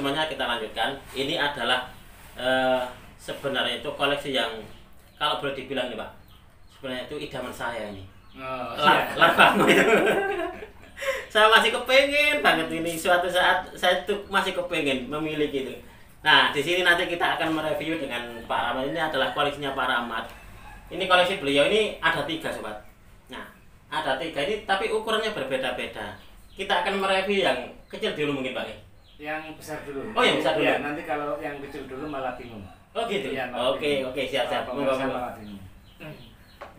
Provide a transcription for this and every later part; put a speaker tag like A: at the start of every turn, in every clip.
A: semuanya kita lanjutkan. Ini adalah sebenarnya itu koleksi yang kalau boleh dibilang nih Pak, sebenarnya itu idaman saya ini. Larbango itu. Saya masih kepengen banget ini, suatu saat saya tuh masih kepengen memiliki itu. Nah, di sini nanti kita akan mereview dengan Pak Rahmat. Ini adalah koleksinya Pak Rahmat. Ini koleksi beliau ini ada 3 sobat. Nah, ada 3 ini tapi ukurannya berbeda-beda. Kita akan mereview yang kecil dulu mungkin Pak.
B: Yang besar dulu.
A: Oh, yang besar dulu.
B: Ya, nanti kalau yang kecil dulu malah bingung.
A: Oh gitu.
B: Ya,
A: oke, siap.
B: Malah bingung.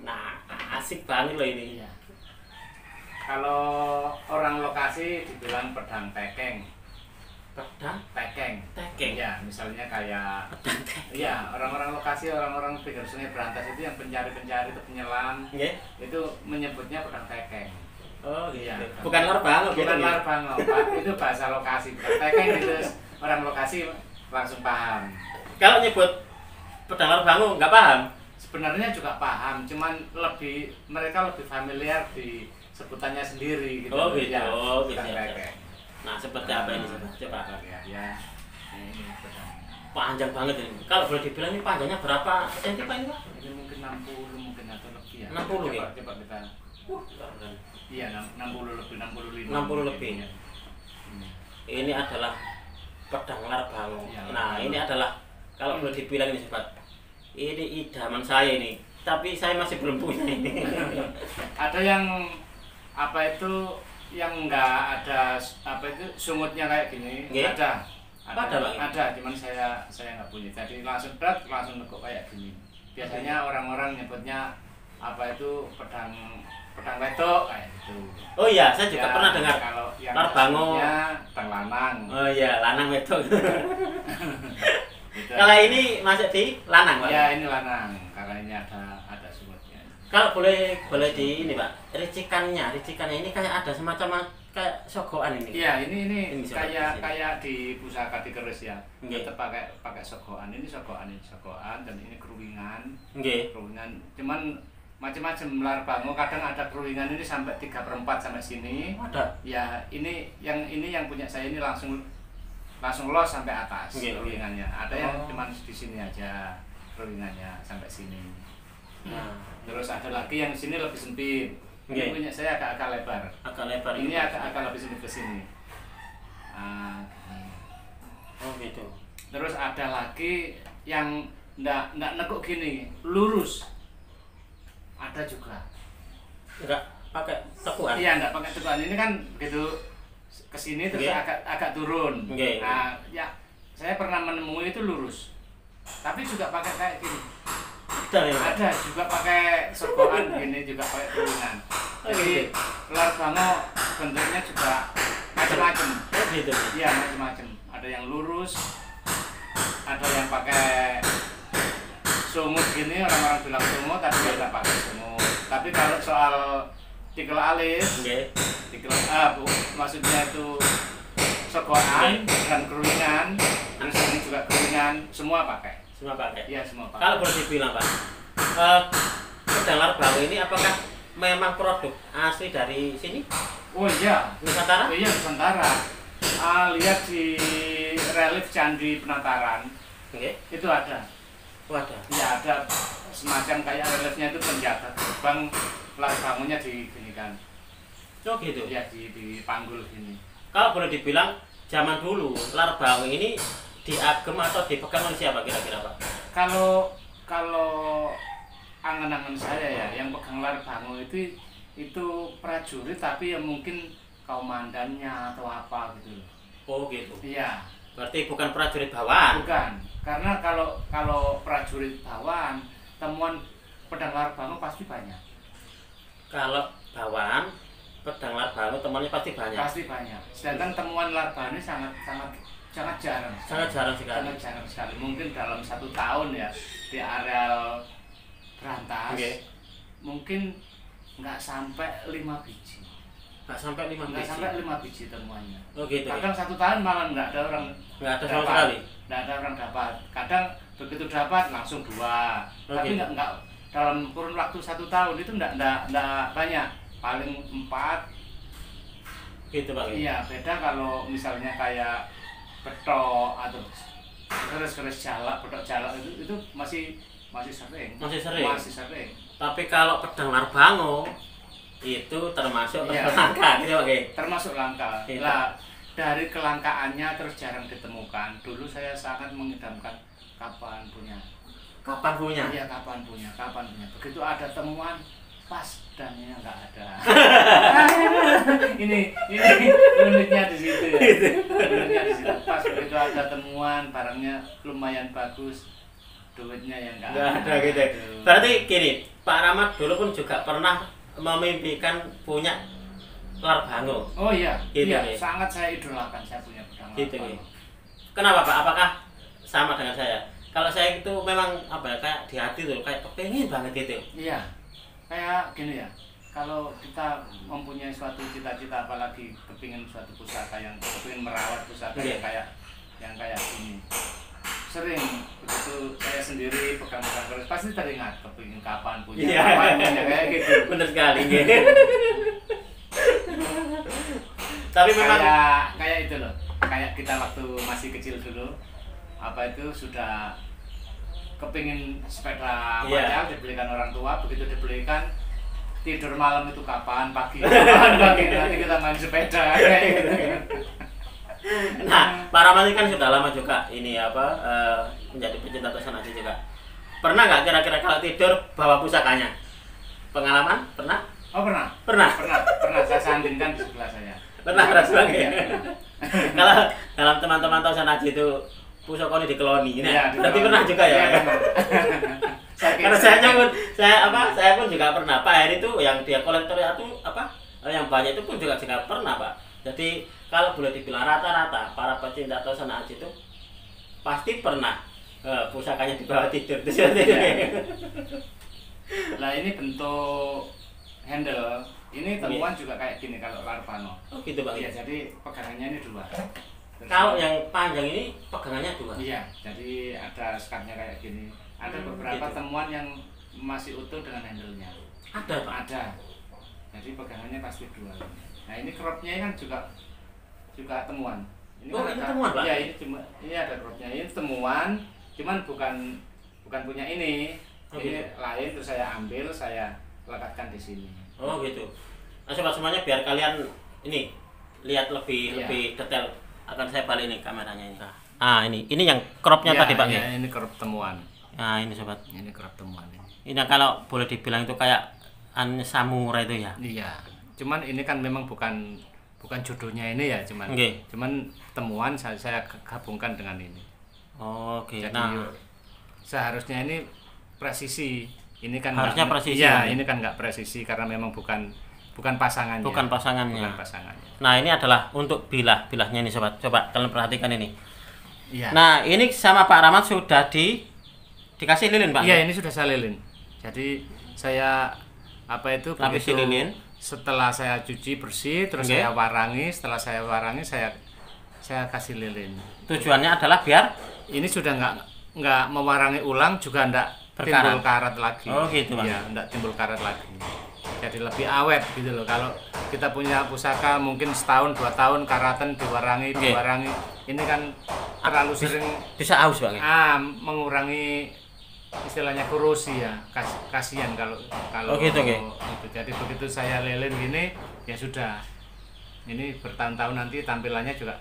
A: Nah, asik banget loh ini.
B: Ya. Kalau orang lokasi dibilang pedang tekeng.
A: Pedang
B: Tekeng.
A: tekeng.
B: Ya, misalnya kayak
A: Pedang tekeng.
B: ya, orang-orang lokasi, orang-orang pinggir Sungai Berantas itu yang pencari-pencari, penyelam,
A: Nggih.
B: itu menyebutnya pedang tekeng.
A: Oh gitu.
B: Iya.
A: Bukan larbango gitu.
B: Bukan larbango, Pak. Itu bahasa lokasi. Pedang tekeng itu orang lokasi langsung paham.
A: Kalau nyebut pedang larbango nggak paham.
B: Sebenarnya juga paham, cuman mereka lebih familiar di sebutannya sendiri gitu.
A: Oh gitu.
B: Ya,
A: Oh gitu.
B: pedang
A: Siap.
B: tekeng.
A: Nah, seperti apa ini coba?
B: Ya. Ini pedang.
A: Panjang banget ini. Kalau boleh dibilang ini panjangnya berapa senti Pak ini Pak?
B: Ini mungkin 60 mungkin atau lebih ya.
A: 60 ya?
B: Coba kita.
A: Keren.
B: Iya, 60 lebih, 65.
A: 60 lebih.
B: Ya.
A: Ini adalah pedang larbango.
B: Ya,
A: Nah,
B: larbango.
A: ini adalah kalau boleh dibilang ini sobat. Ini idaman saya ini. Tapi saya masih belum punya ini.
B: Ada yang apa itu yang enggak ada apa itu sungutnya kayak gini.
A: Nggih.
B: Ada,
A: Bang?
B: ada, cuman saya nggak punya. Jadi langsung nekuk kayak gini. Biasanya orang-orang nyebutnya apa itu pedang wetok kayak gitu.
A: Oh iya, saya juga
B: Ya,
A: pernah dengar
B: kalau yang
A: larbango.
B: pedang lanang.
A: Oh iya, lanang wedok.
B: Gitu.
A: Kalau ini masuk di lanang, Pak.
B: Ya, ini lanang karena ini ada sungutnya.
A: Kalau boleh di ini, Pak. Ricikannya ini kayak ada semacam kayak sogokan ini.
B: Iya, ini
A: Ini sobat di sini.
B: kayak di pusaka di keris ya.
A: Nggih.
B: Tetap pakai sogokan. Ini sogokan dan ini keruingan.
A: Nggih.
B: Keruingan. Cuman macam-macam larbango, kadang ada keruingan ini sampai 3/4 sampai sini.
A: Ada.
B: Ya, ini yang punya saya ini langsung los sampai atas.
A: Nggih.
B: Keruingannya. Ada yang
A: Oh.
B: cuman di sini aja keruingannya sampai sini.
A: Nah,
B: Terus ada lagi yang sini lebih sempit.
A: Nggih.
B: Ini punya saya agak lebar.
A: agak lebar.
B: Ini agak lebih sempit ke sini. Gini.
A: Oh gitu.
B: Terus ada lagi yang nggak nekuk gini, lurus. Ada juga.
A: Enggak pakai tekuan.
B: Iya, nggak pakai teguhan. Ini kan begitu ke sini terus
A: Nggih.
B: agak turun.
A: Nggih.
B: Nah, ya saya pernah menemui itu lurus. Tapi juga pakai kayak gini.
A: Ada ya, Pak?
B: Ada juga pakai sogokan gini, juga pakai turunan. Jadi larbango bentuknya juga macam-macam.
A: Oh gitu.
B: Iya, macam-macam. Ada yang lurus, ada yang pakai sungut gini, orang-orang bilang sungut, tapi dia tidak pakai sungut. Tapi kalau soal tikel alis,
A: Nggih.
B: maksudnya itu sogokan dan keruingan, terus ini juga keruingan, semua pakai.
A: Semua pakai.
B: Iya, semua pakai.
A: Kalau boleh dibilang, Pak. Pedang larbango ini apakah memang produk asli dari sini?
B: Oh iya,
A: Nusantara?
B: iya Nusantara. Lihat di relief Candi Penataran
A: Nggih.
B: itu ada.
A: Wadah.
B: Ya ada semacam kayak reliefnya itu penjaga gerbang larbangonya diginikan.
A: Oh gitu.
B: Ya dipanggul gini.
A: Kalau boleh dibilang zaman dulu larbango ini diagem atau dipegang oleh siapa kira-kira, Pak?
B: Kalau angan-angan saya ya, yang pegang larbango itu prajurit tapi ya mungkin komandannya atau apa gitu loh.
A: Oh gitu.
B: Iya.
A: Berarti bukan prajurit bawahan.
B: Bukan, karena kalau prajurit bawahan temuan pedang larbango pasti banyak.
A: Kalau bawahan pedang larbango temannya pasti banyak.
B: Pasti banyak. Sedangkan temuan larbango ini sangat jarang.
A: Sangat jarang sekali.
B: Sangat jarang sekali. Mungkin dalam 1 tahun ya di areal Berantas.
A: Oke.
B: Mungkin nggak sampai 5 biji.
A: Nggak sampai 5
B: Nggak
A: biji.
B: sampai 5 biji temuannya.
A: Oh gitu. Ya?
B: Kadang 1 tahun malah nggak ada orang
A: Nggak ada sama
B: dapat.
A: sekali.
B: Nggak ada orang dapat. Kadang begitu dapat langsung 2.
A: Oh,
B: Tapi
A: gitu.
B: nggak dalam kurun waktu 1 tahun itu nggak banyak. Paling 4.
A: Gitu Pak.
B: Iya, beda kalau misalnya kayak betok atau keris jalak, betok jalak itu masih sering. Masih sering.
A: Tapi kalau pedang Larbango itu termasuk langka gitu Pak.
B: Termasuk langka. Lah dari kelangkaannya terus jarang ditemukan. Dulu saya sangat mengidamkan kapan punya. Iya, kapan punya. Begitu ada temuan pas dannya nggak ada. ini uniknya di situ ya. Uniknya di situ. Pas begitu ada temuan barangnya lumayan bagus, duitnya yang nggak ada
A: gitu. Berarti gini, Pak Rahmat dulu pun juga pernah memimpikan punya Larbango.
B: Oh iya,
A: gitu,
B: iya, sangat saya idolakan saya punya pedang Larbango.
A: Kenapa Pak? Apakah sama dengan saya? Kalau saya itu memang kayak di hati tuh kayak kepengen banget gitu.
B: Iya, kayak gini ya. Kalau kita mempunyai suatu cita-cita, apalagi kepingin suatu pusaka yang kepingin merawat pusaka yang kayak ini. Sering begitu saya sendiri pegang-pegang keris pasti teringat kepingin kapan punya kayak gitu.
A: Bener sekali gitu. Tapi memang
B: kayak itu loh, kayak kita waktu masih kecil dulu sudah kepingin sepeda macal dibelikan orang tua, begitu dibelikan tidur malam itu kapan pagi nanti kita main sepeda kayak gitu.
A: Nah, Pak Rahmat kan sudah lama juga ini menjadi pecinta Tosan Aji juga. Pernah nggak kira-kira kalau tidur bawa pusakanya? Pengalaman? Pernah?
B: Oh pernah. Saya sandingkan di sebelah saya.
A: Pernah sebagai. Kalau dalam teman-teman Tosan Aji itu pusaka ini dikeloni, berarti pernah juga ya. Karena saya pun juga pernah. Pak Heri itu yang dia kolektor itu yang banyak itu pun juga pernah Pak. Jadi kalau boleh dibilang rata-rata para pecinta Tosan Aji itu pasti pernah pusakanya dibawa tidur.
B: Nah ini bentuk handle. Ini temuan juga kayak gini kalau Larbango.
A: Oh gitu Pak.
B: Iya, jadi pegangannya ini 2.
A: Kalau yang panjang ini pegangannya 2.
B: Iya, jadi ada skatnya kayak gini. Ada beberapa temuan yang masih utuh dengan handle-nya.
A: Ada Pak?
B: Ada. Jadi pegangannya pasti 2. Nah ini cropnya kan juga temuan. Ini
A: ini temuan Pak?
B: Iya, ini ada cropnya. Ini temuan, cuman bukan punya ini. Ini lain terus saya ambil, saya lekatkan di sini.
A: Oh gitu. Nah sobat semuanya biar kalian ini lihat lebih detail, akan saya balik ini kameranya ini. Ini yang cropnya tadi Pak.
B: Iya, ini crop temuan.
A: Nah ini sobat.
B: Ini crop temuan ini.
A: Ini kalau boleh dibilang itu kayak samurai itu ya.
B: Iya. Cuman ini kan memang bukan jodohnya ini ya, cuman temuan saya gabungkan dengan ini.
A: Oh, oke.
B: Jadi seharusnya ini presisi. Ini kan
A: harusnya presisi.
B: Iya, ini kan nggak presisi karena memang bukan pasangannya.
A: Bukan pasangannya. Nah, ini adalah untuk bilahnya ini sobat. Coba kalian perhatikan ini. Iya. Nah, ini sama Pak Rahmat sudah dikasih lilin, Pak.
B: Iya, ini sudah saya lilin. Jadi saya begitu
A: lilin.
B: Setelah saya cuci bersih, terus saya warangi. Setelah saya warangi, saya kasih lilin.
A: Tujuannya adalah biar
B: ini sudah nggak mewarangi ulang, juga nggak timbul karat lagi.
A: Oh gitu Pak.
B: Ya, nggak timbul karat lagi. Jadi lebih awet gitu loh. Kalau kita punya pusaka mungkin setahun 2 tahun karatan diwarangi, ini kan terlalu sering
A: bisa aus Pak.
B: Mengurangi istilahnya korosi ya. Kasihan kalau
A: gitu.
B: Jadi begitu saya lilin gini ya sudah. Ini bertahun-tahun nanti tampilannya juga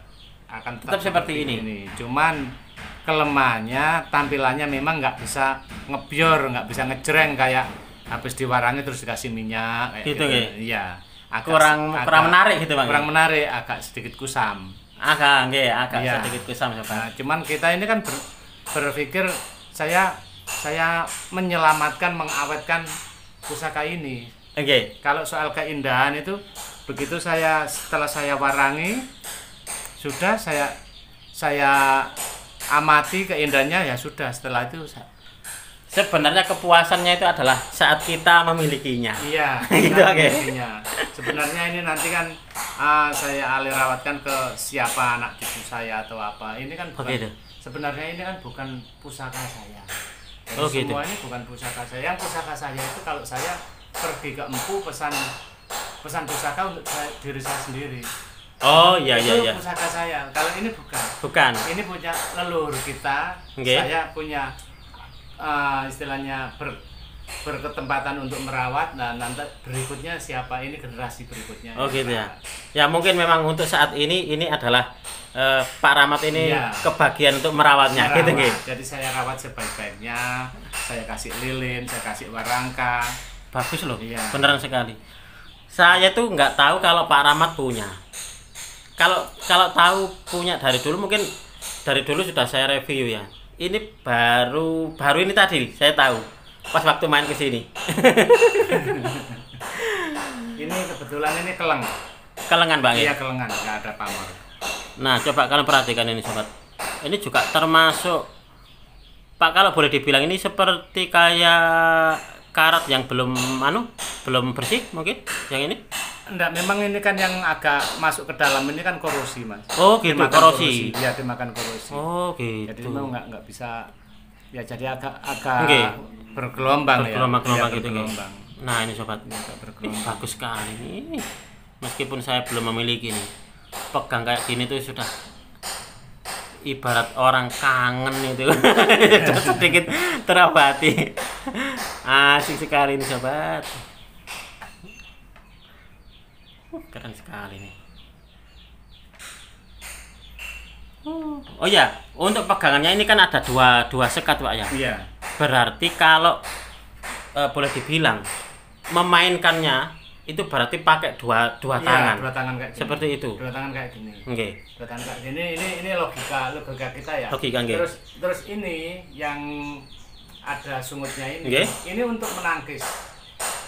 B: akan
A: tetap seperti ini.
B: Cuman kelemahannya tampilannya memang nggak bisa ngebior, nggak bisa ngejreng kayak habis diwarangi terus dikasih minyak kayak gitu. Iya.
A: Kurang menarik gitu Bang.
B: Kurang menarik, agak sedikit kusam.
A: Agak sedikit kusam
B: Nah, cuman kita ini kan berpikir saya menyelamatkan, mengawetkan pusaka ini. Kalau soal keindahan itu begitu setelah saya warangi sudah saya amati keindahannya ya sudah, setelah itu
A: sebenarnya kepuasannya itu adalah saat kita memilikinya.
B: Iya,
A: gitu
B: memilikinya. Sebenarnya ini nanti kan saya alih rawatkan ke siapa anak cucu saya atau apa. Ini kan sebenarnya ini kan bukan pusaka saya. Jadi semua ini bukan pusaka saya. Yang pusaka saya itu kalau saya pergi ke Empu pesan pusaka untuk diri saya sendiri.
A: Oh iya iya
B: Itu
A: iya.
B: pusaka saya. Kalau ini bukan.
A: Bukan.
B: Ini punya leluhur kita.
A: Oke.
B: Saya punya istilahnya berketempatan untuk merawat, dan nanti berikutnya siapa, ini generasi berikutnya.
A: Oh gitu ya. Ya mungkin memang untuk saat ini adalah Pak Rahmat ini
B: Iya.
A: kebagian untuk merawatnya gitu
B: Merawat.
A: nggih.
B: Jadi saya rawat sebaik-baiknya, saya kasih lilin, saya kasih warangka.
A: Bagus loh.
B: Iya.
A: Beneran sekali. Saya tuh nggak tahu kalau Pak Rahmat punya. Kalau tahu punya dari dulu, mungkin dari dulu sudah saya review ya. Ini baru ini tadi saya tahu pas waktu main ke sini.
B: Ini kebetulan ini keleng.
A: Kelengan Bang ya.
B: Iya kelengan, nggak ada pamor.
A: Nah, coba kalian perhatikan ini sobat. Ini juga termasuk Pak, kalau boleh dibilang ini seperti kayak karat yang belum bersih mungkin yang ini.
B: Enggak, memang ini kan yang agak masuk ke dalam ini kan korosi, Mas.
A: Oh, gitu,
B: Dimakan
A: korosi.
B: Iya, dimakan korosi.
A: Oh, gitu.
B: Jadi memang nggak bisa, ya jadi agak
A: Oke.
B: bergelombang ya.
A: Bergelombang
B: Iya,
A: gitu,
B: bergelombang.
A: Nah, ini sobat.
B: Agak
A: Ih,
B: bergelombang.
A: bagus sekali ini. Meskipun saya belum memiliki nih. Pegang kayak gini tuh sudah ibarat orang kangen itu. Sudah sedikit terobati. Asik sekali ini sobat. Keren sekali nih. Oh ya, untuk pegangannya ini kan ada dua sekat Pak ya.
B: Iya.
A: Berarti kalau boleh dibilang memainkannya itu berarti pakai dua
B: Iya,
A: tangan.
B: dua tangan kayak gini.
A: Seperti itu.
B: Dua tangan kayak gini.
A: Oke.
B: Dua tangan kayak gini. Ini logika kita ya.
A: Logika, nggih.
B: Terus ini yang ada sungutnya ini.
A: Nggih.
B: Ini untuk menangkis.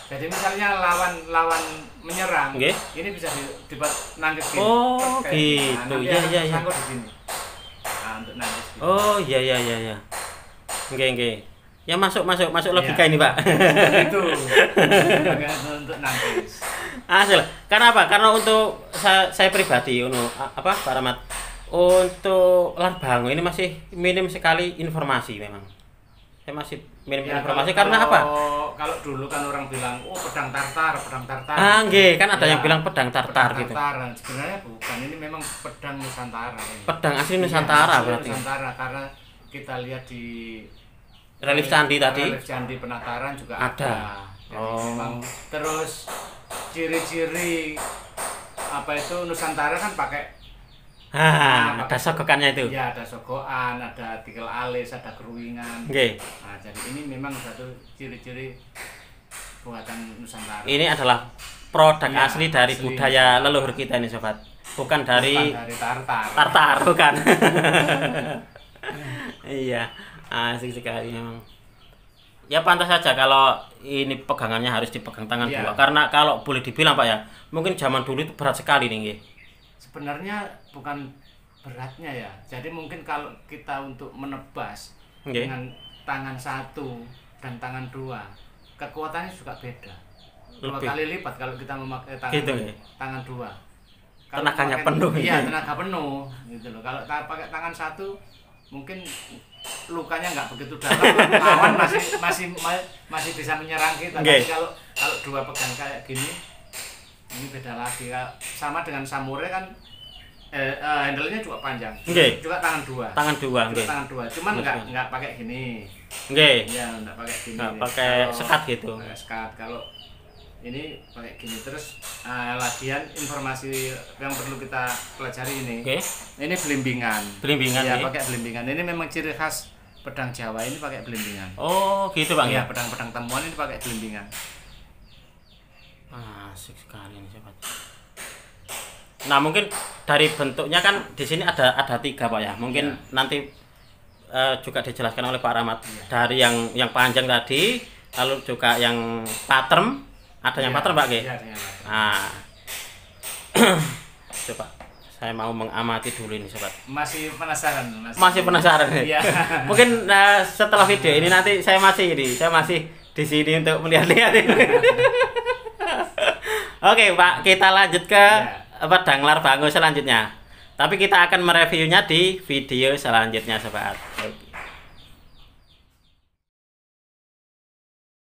B: Jadi misalnya lawan menyerang,
A: Nggih.
B: ini bisa dibuat nangkis gini.
A: Oh,
B: Kayak gini.
A: gitu.
B: Nanti
A: Iya,
B: akan
A: iya, iya.
B: tersangkut di sini. Nah, untuk nangkis. Gitu.
A: Oh iya iya iya iya. Oke. Ya masuk logika
B: Iya.
A: ini Pak.
B: Itu. Sebagai untuk nangkis.
A: Hasil. Karena apa? Karena untuk saya pribadi Pak Rahmat, untuk Larbango ini masih minim sekali informasi memang. Saya masih minim
B: Ya,
A: informasi karena apa?
B: Kalau dulu kan orang bilang, oh pedang tartar.
A: Nggih, kan ada
B: Ya,
A: yang bilang pedang tartar
B: pedang
A: gitu.
B: tartaran. Sebenarnya bukan, ini memang pedang Nusantara. Ini.
A: Pedang asli
B: Iya,
A: Nusantara
B: asli
A: berarti.
B: Nusantara, karena kita lihat di
A: Relief candi tadi.
B: Relief candi Penataran juga
A: Ada.
B: ada. Jadi
A: Oh.
B: memang terus ciri-ciri apa itu Nusantara kan pakai
A: Ada sogokannya itu.
B: ya, ada sogokan, ada tikel alis, ada keruingan.
A: Oke.
B: Nah, jadi ini memang satu ciri-ciri buatan Nusantara.
A: Ini adalah produk
B: Iya,
A: asli dari
B: asli.
A: budaya leluhur kita ini sobat. Bukan dari
B: Bukan dari tartar.
A: tartar, bukan. Iya, asik sekali memang. Ya pantas saja kalau ini pegangannya harus dipegang tangan
B: Iya.
A: dua. Karena kalau boleh dibilang Pak ya, mungkin zaman dulu itu berat sekali nih. Nggih.
B: Sebenarnya bukan beratnya ya. Jadi mungkin kalau kita untuk menebas
A: Nggih.
B: dengan tangan satu dan tangan dua, kekuatannya juga beda. Dua
A: Lebih.
B: kali lipat kalau kita memakai tangan
A: Gitu, ya?
B: tangan dua.
A: Tenaganya
B: memakai-
A: penuh,
B: Iya,
A: gitu.
B: tenaga penuh gitu loh. Kalau pakai tangan satu mungkin lukanya nggak begitu dalam, lawan masih bisa menyerang kita.
A: Nggih.
B: Tapi kalau dua pegang kayak gini, ini beda lagi. Sama dengan samurai kan handle-nya juga panjang.
A: Nggih.
B: Juga tangan dua.
A: Tangan dua,
B: Juga
A: nggih.
B: tangan dua. Cuman
A: Betul.
B: nggak pakai gini.
A: Nggih.
B: Iya, nggak pakai gini.
A: Nggak pakai
B: Kalau-
A: sekat gitu.
B: pakai sekat. Kalau ini pakai gini terus lagian informasi yang perlu kita pelajari ini.
A: Oke.
B: Ini belimbingan.
A: Belimbingan,
B: Iya,
A: nggih.
B: pakai belimbingan. Ini memang ciri khas pedang Jawa, ini pakai belimbingan.
A: Oh, gitu Bang
B: Iya,
A: ya.
B: pedang-pedang temuan ini pakai belimbingan.
A: Asik sekali nih sobat. Nah mungkin dari bentuknya kan di sini ada tiga Pak ya. Mungkin
B: Iya.
A: nanti juga dijelaskan oleh Pak Rahmat. Dari yang panjang tadi, lalu juga yang pattern, ada yang
B: Iya,
A: pattern Pak Ge.
B: iya, ada yang pattern.
A: Nah, coba saya mau mengamati dulu ini sobat.
B: Masih penasaran?
A: Masih penasaran nih.
B: Iya.
A: Mungkin setelah video ini nanti saya masih di sini untuk melihat-lihat ini. Oke Pak, kita lanjut ke pedang Larbango selanjutnya. Tapi kita akan mereviewnya di video selanjutnya sobat.